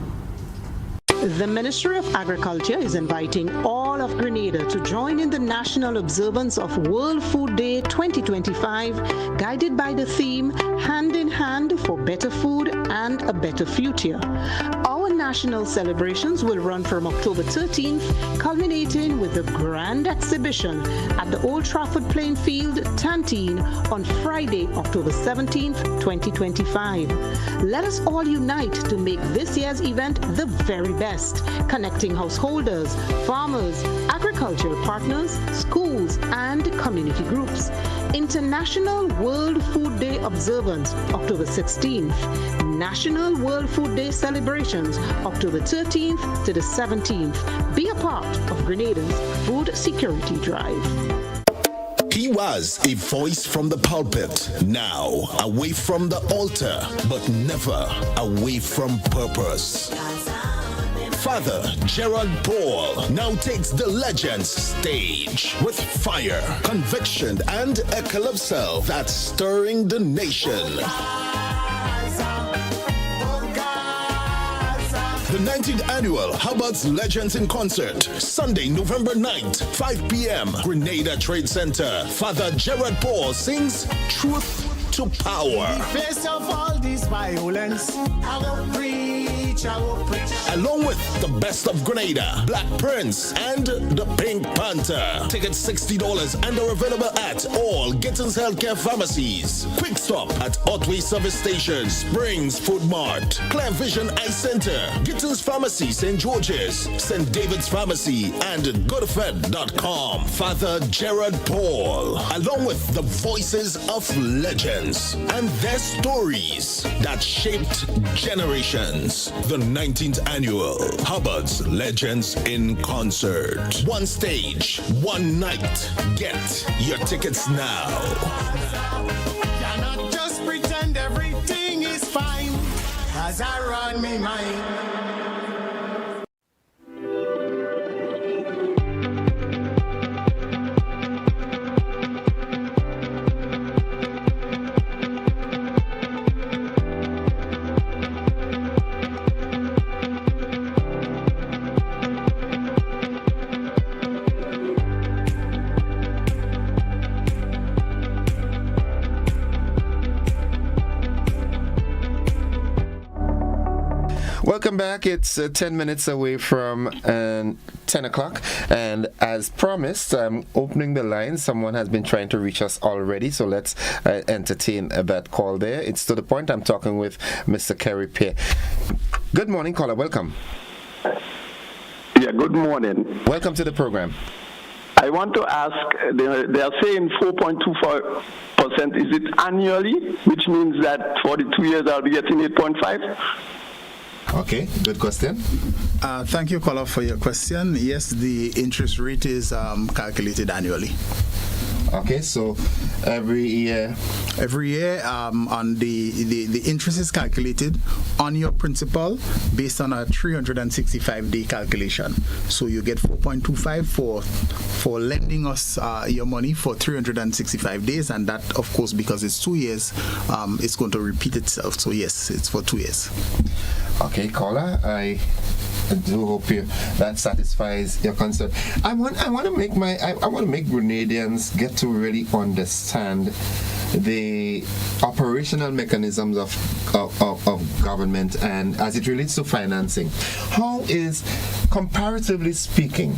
The Ministry of Agriculture is inviting all of Grenada to join in the national observance of World Food Day 2025, guided by the theme Hand in Hand for Better Food and a Better Future. Our national celebrations will run from October 13th, culminating with the grand exhibition at the Old Trafford Playing Field, Tantine, on Friday, October 17th, 2025. Let us all unite to make this year's event the very best, connecting householders, farmers, agricultural partners, schools, and community groups. International World Food Day observance, October 16th. National World Food Day celebrations, October 13th to the 17th. Be a part of Grenada's food security drive. He was a voice from the pulpit, now away from the altar, but never away from purpose. Father Gerald Paul now takes the Legends stage with fire, conviction, and a calypso that's stirring the nation. The 19th annual Hubbard's Legends in Concert, Sunday, November 9th, 5 p.m., Grenada Trade Center. Father Gerald Paul sings Truth to Power. In the face of all this violence, I will preach, I will preach. Along with the best of Grenada, Black Prince, and the Pink Panther. Tickets $60 and are available at all Gittins Healthcare Pharmacies. Quick Stop at Otway Service Station, Springs Food Mart, Clear Vision Eye Center, Gittins Pharmacy, St. George's, St. David's Pharmacy, and GoodFed.com. Father Gerard Paul, along with the voices of legends and their stories that shaped generations. of the 19th annual Hubbard's Legends in Concert. One stage, one night. Get your tickets now. Cannot just pretend everything is fine as I run me mind. Welcome back. It's 10 minutes away from 10 o'clock, and as promised, I'm opening the line. Someone has been trying to reach us already, so let's entertain that call there. It's to the point. I'm talking with Mr. Kerry, Pierre. Good morning, caller. Welcome. Yeah, good morning. Welcome to the program. I want to ask, they are saying 4.25%. Is it annually, which means that for the 2 years I'll be getting 8.5? Okay, good question. Thank you, caller, for your question. Yes, the interest rate is calculated annually. Okay, so every year on the interest is calculated on your principal based on a 365-day calculation. So you get 4.25 for lending us your money for 365 days, and that, of course, because it's 2 years, it's going to repeat itself. So yes, it's for 2 years. Okay, caller, I do hope that satisfies your concern. I want to make Grenadians get to really understand the operational mechanisms of government, and as it relates to financing. How is, comparatively speaking,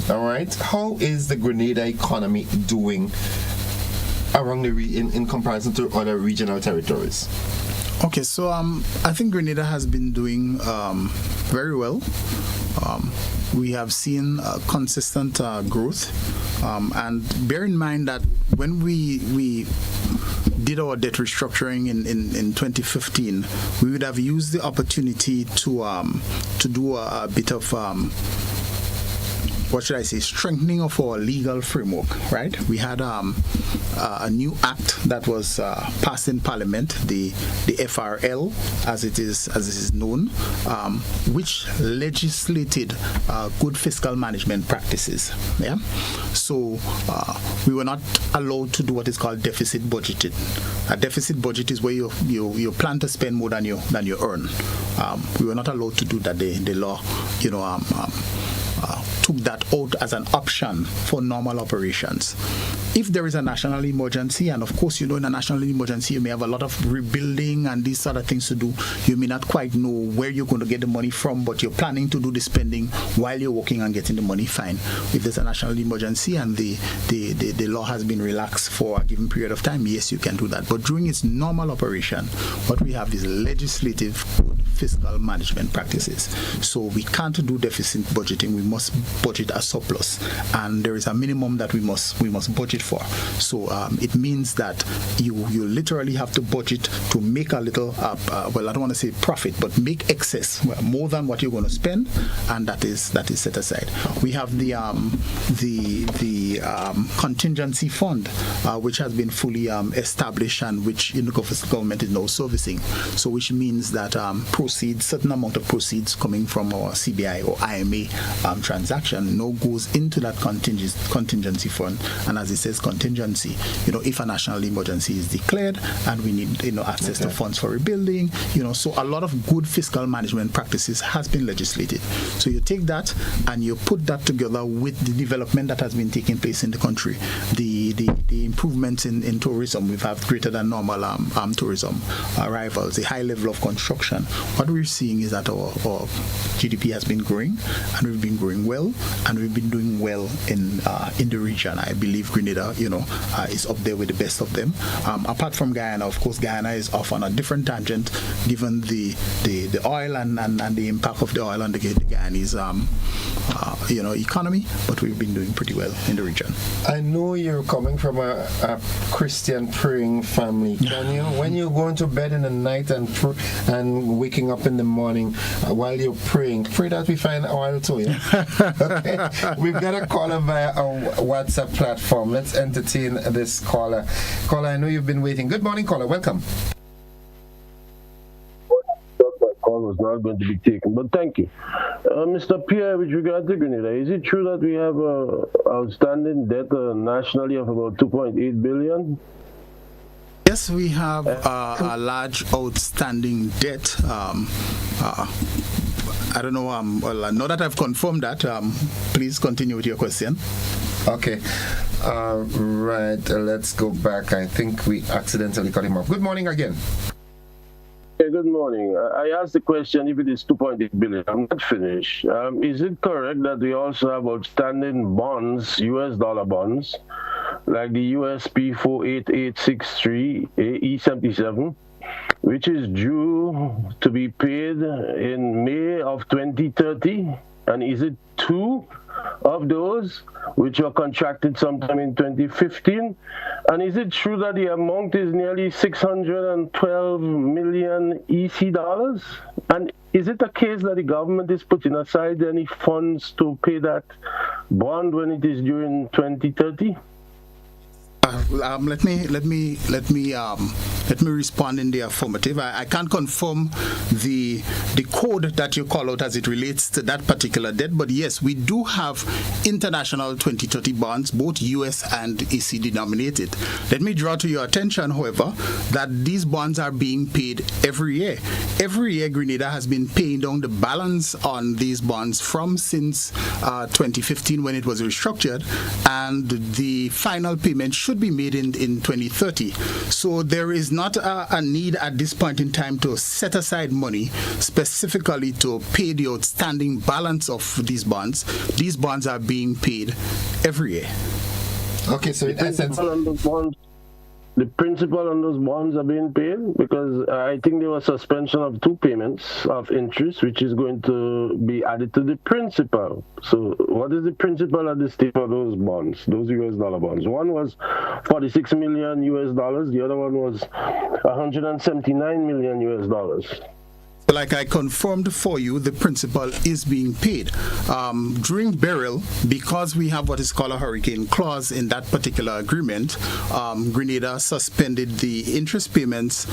all right, how is the Grenada economy doing around in comparison to other regional territories? Okay, so I think Grenada has been doing very well. We have seen consistent growth, and bear in mind that when we did our debt restructuring in 2015, we would have used the opportunity to do a bit of strengthening of our legal framework, right? We had a new act that was passed in Parliament, the FRL, as it is known, which legislated good fiscal management practices. Yeah, so we were not allowed to do what is called deficit budgeting. A deficit budget is where you plan to spend more than you earn. We were not allowed to do that. The law, took that out as an option for normal operations. If there is a national emergency, and of course, in a national emergency, you may have a lot of rebuilding and these sort of things to do. You may not quite know where you're going to get the money from, but you're planning to do the spending while you're working on getting the money, fine. If there's a national emergency and the law has been relaxed for a given period of time, yes, you can do that. But during its normal operation, what we have is legislative fiscal management practices. So we can't do deficit budgeting. We must budget a surplus, and there is a minimum that we must budget for. So it means that you literally have to budget to make a little well, I don't want to say profit, but make excess, more than what you're going to spend, and that is set aside. We have the contingency fund, which has been fully established, and which the government is now servicing. So which means that certain amount of proceeds coming from our CBI or IMA transaction now goes into that contingency fund. And as it says, contingency, if a national emergency is declared and we need access to funds for rebuilding, so a lot of good fiscal management practices has been legislated. So you take that and you put that together with the development that has been taking place in the country, the improvements in tourism. We've had greater than normal tourism arrivals, the high level of construction. What we're seeing is that our GDP has been growing, and we've been growing well. well, and we've been doing well in the region. I believe Grenada, is up there with the best of them. Apart from Guyana, of course, Guyana is off on a different tangent, given the oil and the impact of the oil on the Guyanese economy. But we've been doing pretty well in the region. I know you're coming from a Christian praying family. Can you, when you're going to bed in the night and waking up in the morning while you're praying, pray that we find oil too, yeah? Okay. We've got a caller via our WhatsApp platform. Let's entertain this caller. Caller, I know you've been waiting. Good morning, caller. Welcome. My call was not going to be taken, but thank you. Mr. Pierre, with regard to Grenada, is it true that we have outstanding debt nationally of about 2.8 billion? Yes, we have a large outstanding debt. I don't know. Well, now that I've confirmed that, please continue with your question. Okay. Right. Let's go back. I think we accidentally cut him off. Good morning again. Hey, good morning. I asked the question if it is 2.8 billion. I'm not finished. Is it correct that we also have outstanding bonds, US dollar bonds, like the USP 48863 AE77, which is due to be paid in May of 2030? And is it two of those which were contracted sometime in 2015? And is it true that the amount is nearly 612 million EC dollars? And is it a case that the government is putting aside any funds to pay that bond when it is due in 2030? Let me respond in the affirmative. I can't confirm the code that you call out as it relates to that particular debt, but yes, we do have international 2030 bonds, both US and EC denominated. Let me draw to your attention, however, that these bonds are being paid every year. Every year, Grenada has been paying down the balance on these bonds since 2015 when it was restructured, and the final payment should be made in 2030. So there is not a need at this point in time to set aside money specifically to pay the outstanding balance of these bonds. These bonds are being paid every year. Okay, so in essence, the principal on those bonds are being paid, because I think there was suspension of two payments of interest, which is going to be added to the principal. So what is the principal at the stake for those bonds, those US dollar bonds? One was 46 million US dollars. The other one was 179 million US dollars. Like I confirmed for you, the principal is being paid. During burial, because we have what is called a hurricane clause in that particular agreement, Grenada suspended the interest payments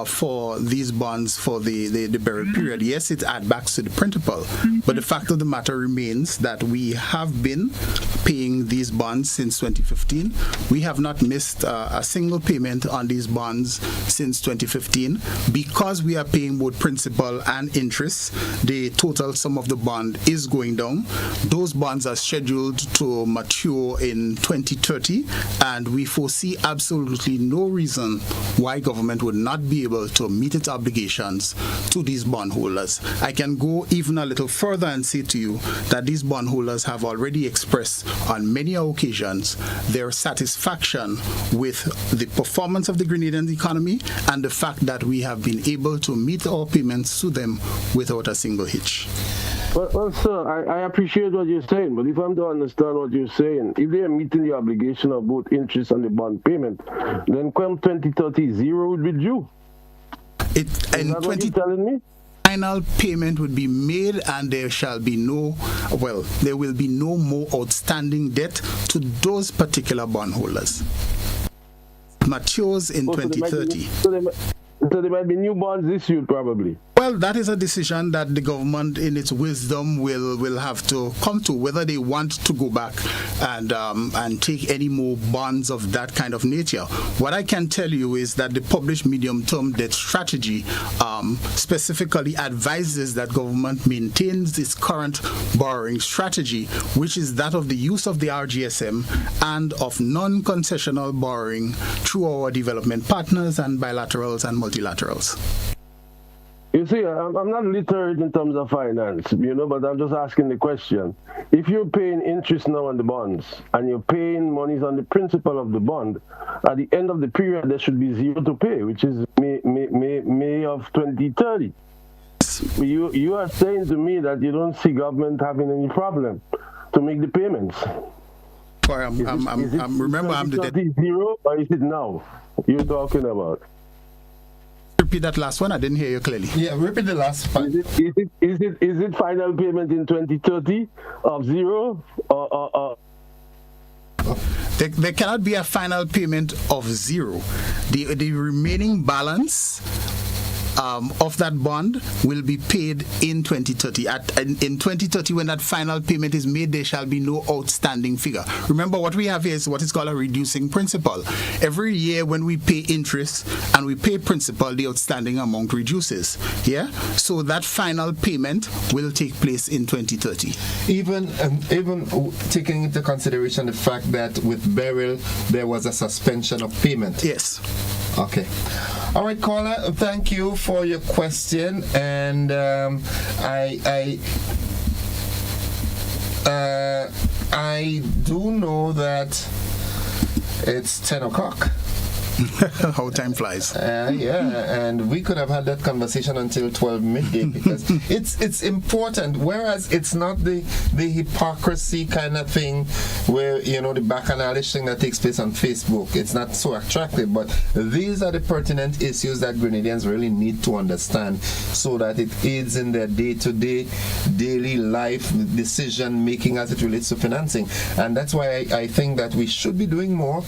for these bonds for the burial period. Yes, it adds back to the principal, but the fact of the matter remains that we have been paying these bonds since 2015. We have not missed a single payment on these bonds since 2015 because we are paying both principal and interest. The total sum of the bond is going down. Those bonds are scheduled to mature in 2030, and we foresee absolutely no reason why government would not be able to meet its obligations to these bondholders. I can go even a little further and say to you that these bondholders have already expressed on many occasions their satisfaction with the performance of the Grenadian economy and the fact that we have been able to meet our payments to them without a single hitch. Well, sir, I appreciate what you're saying, but if I'm to understand what you're saying, if they are meeting the obligation of both interest and the bond payment, then come 2030, zero would be due. Is that what you're telling me? Final payment would be made, and there will be no more outstanding debt to those particular bondholders. Matures in 2030. So there might be new bonds issued, probably. Well, that is a decision that the government, in its wisdom, will have to come to, whether they want to go back and take any more bonds of that kind of nature. What I can tell you is that the published medium-term debt strategy specifically advises that government maintains its current borrowing strategy, which is that of the use of the RGSM and of non-concessional borrowing through our development partners and bilaterals and multilaterals. You see, I'm not literate in terms of finance, but I'm just asking the question. If you're paying interest now on the bonds and you're paying monies on the principal of the bond, at the end of the period, there should be zero to pay, which is May of 2030. You are saying to me that you don't see government having any problem to make the payments. Remember, I'm the zero, or is it now you're talking about? Repeat that last one. I didn't hear you clearly. Yeah, repeat the last part. Is it final payment in 2030 of zero or There cannot be a final payment of zero. The remaining balance of that bond will be paid in 2030. In 2030, when that final payment is made, there shall be no outstanding figure. Remember, what we have here is what is called a reducing principal. Every year when we pay interest and we pay principal, the outstanding amount reduces. Yeah? So that final payment will take place in 2030. Even taking into consideration the fact that with Beryl, there was a suspension of payment. Yes. Okay. All right, caller, thank you for your question, and I do know that it's 10 o'clock. How time flies. Yeah, and we could have had that conversation until 12 midday because it's important. Whereas it's not the hypocrisy kind of thing where, the bacchanalish thing that takes place on Facebook. It's not so attractive, but these are the pertinent issues that Grenadians really need to understand so that it aids in their day-to-day, daily life decision making as it relates to financing. And that's why I think that we should be doing more,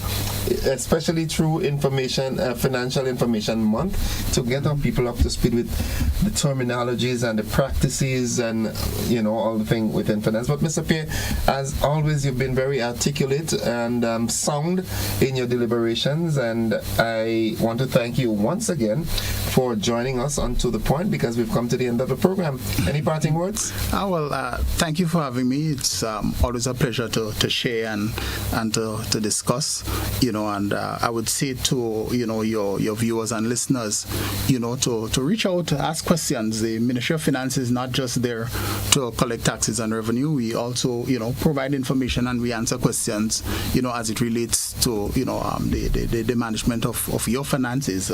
especially through Financial Information Month, to get our people up to speed with the terminologies and the practices and all the thing within finance. But Mr. Pierre, as always, you've been very articulate and sound in your deliberations, and I want to thank you once again for joining us on To The Point, because we've come to the end of the program. Any parting words? Thank you for having me. It's always a pleasure to share and to discuss, and I would say to your viewers and listeners, to reach out, to ask questions. The Ministry of Finance is not just there to collect taxes and revenue. We also provide information and we answer questions as it relates to the management of your finances.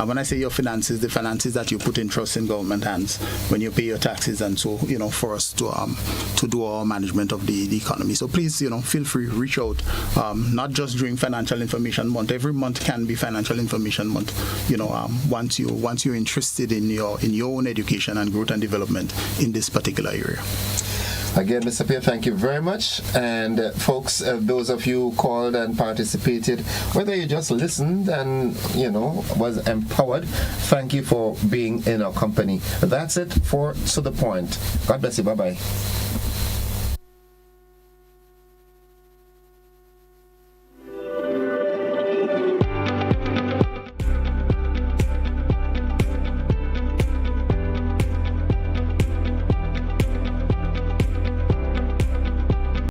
When I say your finances, the finances that you put in trust in government hands when you pay your taxes, and so for us to do our management of the economy. So please feel free, reach out, not just during Financial Information Month. Every month can be Financial Information Month. Once you're interested in your own education and growth and development in this particular area. Again, Mr. Pierre, thank you very much. And folks, those of you who called and participated, whether you just listened and, was empowered, thank you for being in our company. That's it for To The Point. God bless you. Bye-bye.